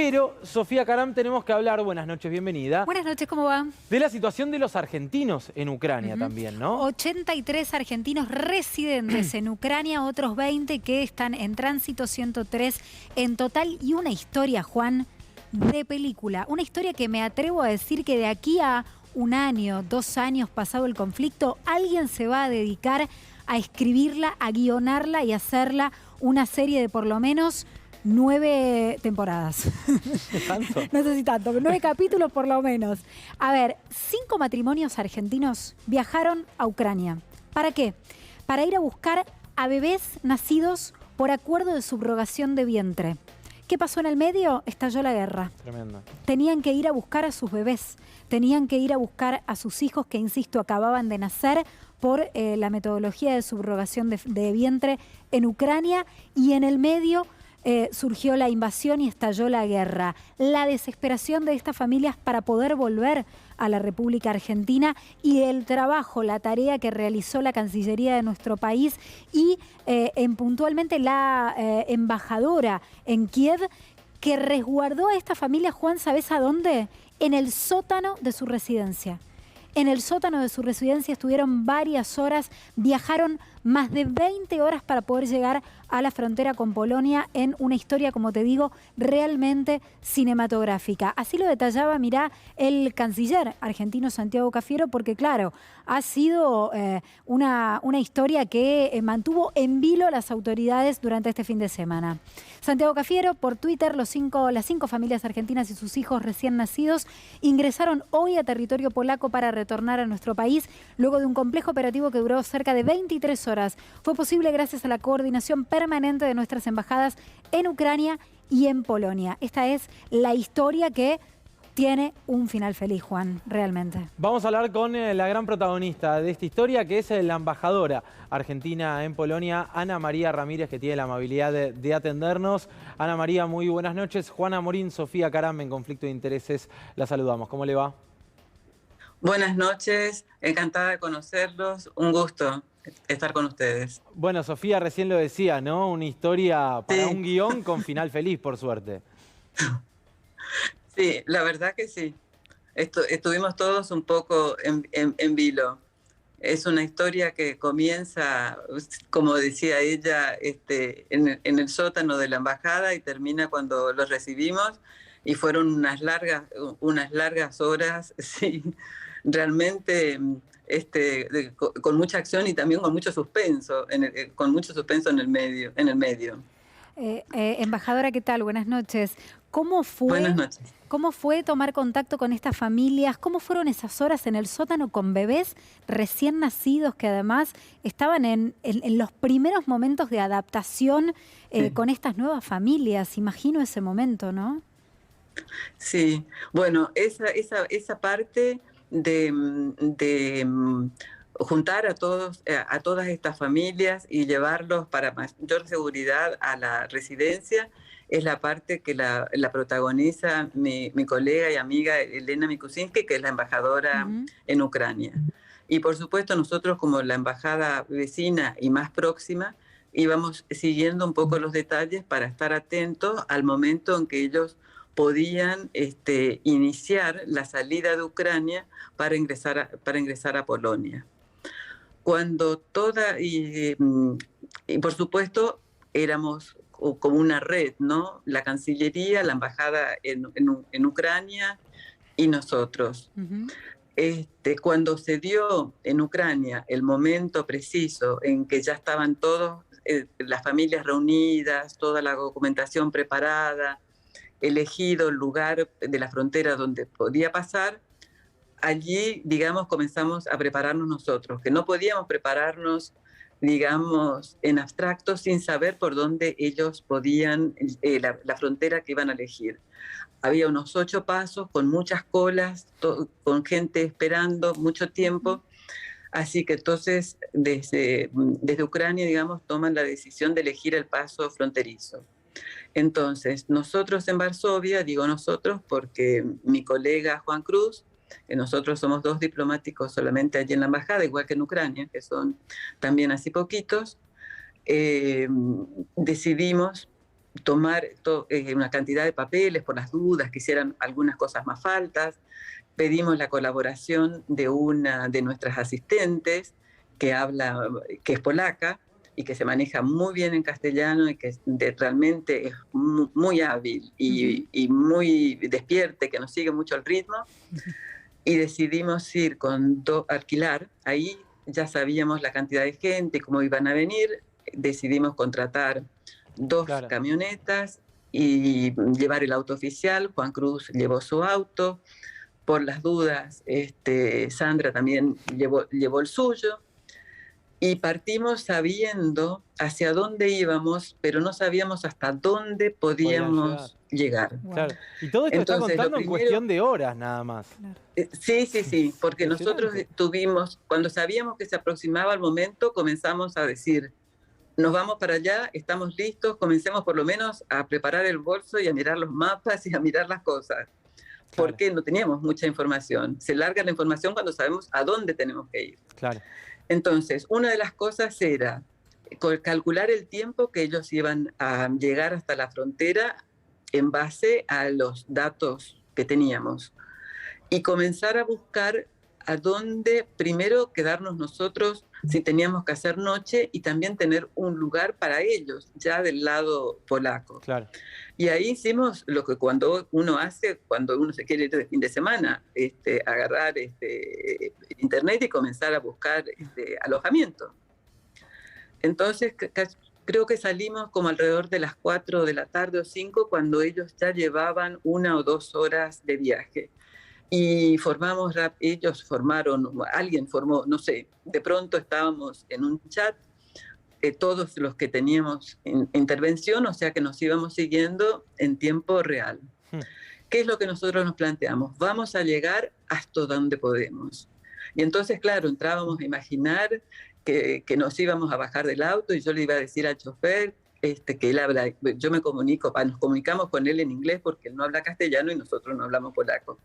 Pero, Sofía Karam, tenemos que hablar, buenas noches, bienvenida. Buenas noches, ¿cómo va? De la situación de los argentinos en Ucrania también, ¿no? 83 argentinos residentes en Ucrania, otros 20 que están en tránsito, 103 en total. Y una historia, Juan, de película. Una historia que me atrevo a decir que de aquí a 1 año, 2 años pasado el conflicto, alguien se va a dedicar a escribirla, a guionarla y a hacerla una serie de por lo menos 9 temporadas. ¿Tanto? No sé si tanto, pero 9 capítulos por lo menos. A ver, 5 matrimonios argentinos viajaron a Ucrania. ¿Para qué? Para ir a buscar a bebés nacidos por acuerdo de subrogación de vientre. ¿Qué pasó en el medio? Estalló la guerra. Tremendo. Tenían que ir a buscar a sus bebés, tenían que ir a buscar a sus hijos que, insisto, acababan de nacer por la metodología de subrogación de vientre en Ucrania, y en el medio surgió la invasión y estalló la guerra. La desesperación de estas familias para poder volver a la República Argentina y el trabajo, la tarea que realizó la Cancillería de nuestro país y puntualmente la embajadora en Kiev, que resguardó a esta familia, Juan, ¿sabés a dónde? En el sótano de su residencia. En el sótano de su residencia estuvieron varias horas, viajaron más de 20 horas para poder llegar a la frontera con Polonia en una historia, como te digo, realmente cinematográfica. Así lo detallaba, mirá, el canciller argentino Santiago Cafiero, porque claro, ha sido una historia que mantuvo en vilo a las autoridades durante este fin de semana. Santiago Cafiero, por Twitter, las 5 familias argentinas y sus hijos recién nacidos ingresaron hoy a territorio polaco para retornar a nuestro país luego de un complejo operativo que duró cerca de 23 horas. Fue posible gracias a la coordinación permanente de nuestras embajadas en Ucrania y en Polonia. Esta es la historia que tiene un final feliz, Juan, realmente. Vamos a hablar con la gran protagonista de esta historia, que es la embajadora argentina en Polonia, Ana María Ramírez, que tiene la amabilidad de atendernos. Ana María, muy buenas noches. Juana Morín, Sofía Karam, en Conflicto de Intereses, la saludamos. ¿Cómo le va? Buenas noches, encantada de conocerlos, un gusto estar con ustedes. Bueno, Sofía recién lo decía, ¿no? Una historia para un guión con final feliz, por suerte. Sí, la verdad que sí. Estuvimos todos un poco en vilo. Es una historia que comienza, como decía ella, en el sótano de la embajada y termina cuando los recibimos, y fueron unas largas horas, sí, realmente con mucha acción y también con mucho suspenso, en el medio. Embajadora, ¿qué tal? Buenas noches. ¿Cómo Buenas noches. ¿Cómo fue tomar contacto con estas familias? ¿Cómo fueron esas horas en el sótano con bebés recién nacidos que además estaban en los primeros momentos de adaptación con estas nuevas familias? Imagino ese momento, ¿no? Sí, bueno, esa parte de juntar a todas estas familias y llevarlos para mayor seguridad a la residencia es la parte que la protagoniza mi colega y amiga Elena Mikusinski, que es la embajadora en Ucrania. Y por supuesto nosotros, como la embajada vecina y más próxima, íbamos siguiendo un poco los detalles para estar atentos al momento en que ellos podían iniciar la salida de Ucrania para ingresar a Polonia. Cuando y por supuesto éramos como una red, ¿no? La Cancillería, la embajada en Ucrania y nosotros. Cuando se dio en Ucrania el momento preciso en que ya estaban todas las familias reunidas, toda la documentación preparada, elegido el lugar de la frontera donde podía pasar, allí, digamos, comenzamos a prepararnos nosotros, que no podíamos prepararnos, digamos, en abstracto sin saber por dónde ellos podían, la frontera que iban a elegir. Había unos 8 pasos con muchas colas, con gente esperando mucho tiempo, así que entonces desde Ucrania, digamos, toman la decisión de elegir el paso fronterizo. Entonces, nosotros en Varsovia, digo nosotros porque mi colega Juan Cruz, que nosotros somos 2 diplomáticos solamente allí en la embajada, igual que en Ucrania, que son también así poquitos, decidimos tomar una cantidad de papeles por las dudas, que hicieran algunas cosas más faltas. Pedimos la colaboración de una de nuestras asistentes que es polaca y que se maneja muy bien en castellano y que realmente es muy hábil y muy despierte, que nos sigue mucho el ritmo. Y decidimos ir alquilar. Ahí ya sabíamos la cantidad de gente, cómo iban a venir. Decidimos contratar 2 camionetas y llevar el auto oficial. Juan Cruz llevó su auto. Por las dudas, Sandra también llevó el suyo. Y partimos sabiendo hacia dónde íbamos, pero no sabíamos hasta dónde podíamos llegar. Claro. Y todo esto está contando en cuestión de horas nada más. Sí, porque nosotros cuando sabíamos que se aproximaba el momento, comenzamos a decir, nos vamos para allá, estamos listos, comencemos por lo menos a preparar el bolso y a mirar los mapas y a mirar las cosas. Porque no teníamos mucha información. Se larga la información cuando sabemos a dónde tenemos que ir. Claro. Entonces, una de las cosas era calcular el tiempo que ellos iban a llegar hasta la frontera en base a los datos que teníamos y comenzar a buscar a dónde primero quedarnos nosotros si teníamos que hacer noche y también tener un lugar para ellos ya del lado polaco. Claro. Y ahí hicimos lo que cuando uno se quiere ir de fin de semana, agarrar internet y comenzar a buscar alojamiento. Entonces creo que salimos como alrededor de las 4 de la tarde o 5 cuando ellos ya llevaban 1 o 2 horas de viaje. Y alguien formó, no sé, de pronto estábamos en un chat, todos los que teníamos intervención, o sea que nos íbamos siguiendo en tiempo real. ¿Qué es lo que nosotros nos planteamos? Vamos a llegar hasta donde podemos. Y entonces, claro, entrábamos a imaginar que nos íbamos a bajar del auto y yo le iba a decir al chofer que él habla, nos comunicamos con él en inglés porque él no habla castellano y nosotros no hablamos polaco.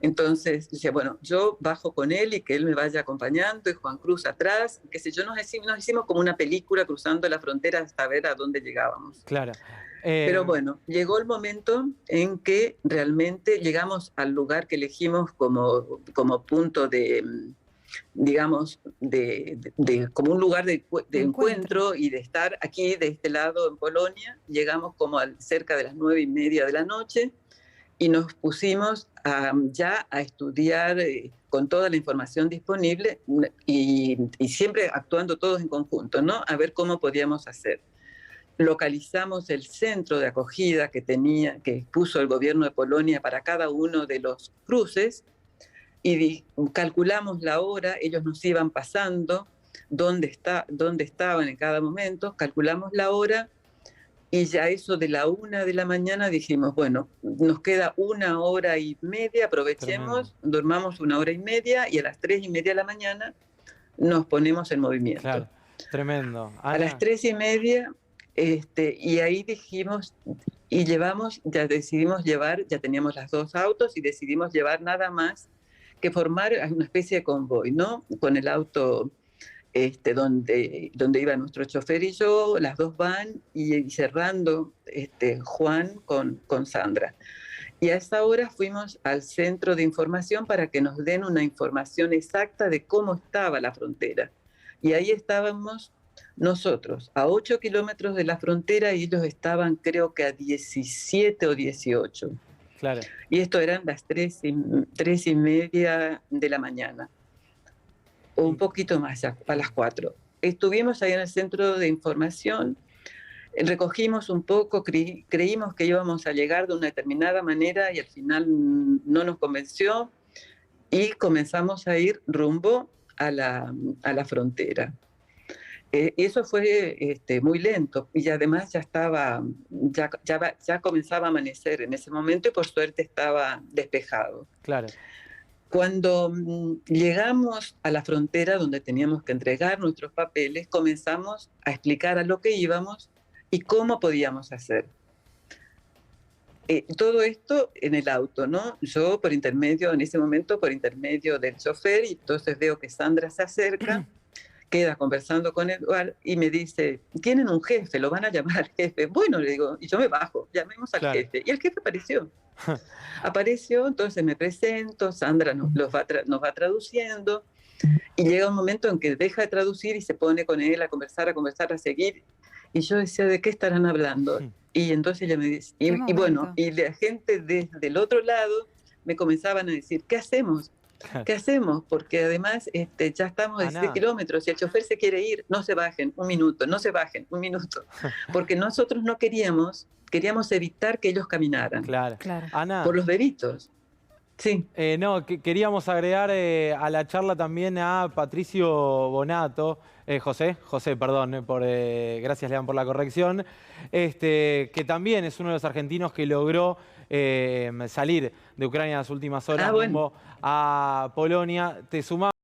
Entonces decía, bueno, yo bajo con él y que él me vaya acompañando y Juan Cruz atrás, qué sé yo, nos hicimos como una película cruzando la frontera hasta ver a dónde llegábamos. Claro. Pero bueno, llegó el momento en que realmente llegamos al lugar que elegimos como punto de, digamos, como un lugar de encuentro y de estar aquí de este lado en Polonia. Llegamos como cerca de las 9:30 de la noche y nos pusimos ya a estudiar con toda la información disponible y siempre actuando todos en conjunto, ¿no? A ver cómo podíamos hacer. Localizamos el centro de acogida que puso el gobierno de Polonia para cada uno de los cruces y calculamos la hora, ellos nos iban pasando dónde estaban en cada momento, calculamos la hora y ya eso de la 1 de la mañana dijimos, bueno, nos queda 1 hora y media, aprovechemos, dormamos 1 hora y media y a las 3:30 de la mañana nos ponemos en movimiento. Claro, tremendo. Ana. A las 3:30, y ahí dijimos, decidimos llevar, ya teníamos los 2 autos y decidimos llevar nada más que formar una especie de convoy, ¿no? Con el auto donde iba nuestro chofer y yo, las 2 van y cerrando Juan con Sandra. Y a esa hora fuimos al centro de información para que nos den una información exacta de cómo estaba la frontera. Y ahí estábamos nosotros, a 8 kilómetros de la frontera y ellos estaban creo que a 17 o 18. Claro. Y esto eran las 3:30 de la mañana. O un poquito más, a las 4. Estuvimos ahí en el centro de información, recogimos un poco, creímos que íbamos a llegar de una determinada manera y al final no nos convenció y comenzamos a ir rumbo a la frontera. Y eso fue muy lento y además ya comenzaba a amanecer en ese momento y por suerte estaba despejado. Claro. Cuando llegamos a la frontera donde teníamos que entregar nuestros papeles, comenzamos a explicar a lo que íbamos y cómo podíamos hacer. Todo esto en el auto, ¿no? Yo en ese momento por intermedio del chofer, y entonces veo que Sandra se acerca, queda conversando con Eduard y me dice, tienen un jefe, lo van a llamar al jefe. Bueno, le digo, y yo me bajo, llamemos al jefe. Y el jefe apareció. Apareció, entonces me presento, Sandra nos va traduciendo, y llega un momento en que deja de traducir y se pone con él a conversar, a seguir. Y yo decía, ¿de qué estarán hablando? Y entonces ella me dice, y bueno, y la gente desde el otro lado me comenzaban a decir, ¿qué hacemos? ¿Qué hacemos? Porque además ya estamos a 17 kilómetros, si el chofer se quiere ir, no se bajen, un minuto, no se bajen, un minuto. Porque nosotros no queríamos evitar que ellos caminaran. Claro. Ana, por los bebitos. Sí. No, queríamos agregar a la charla también a Patricio Bonato, José, perdón, gracias Lean por la corrección, que también es uno de los argentinos que logró salir de Ucrania en las últimas horas rumbo a Polonia. Te sumamos.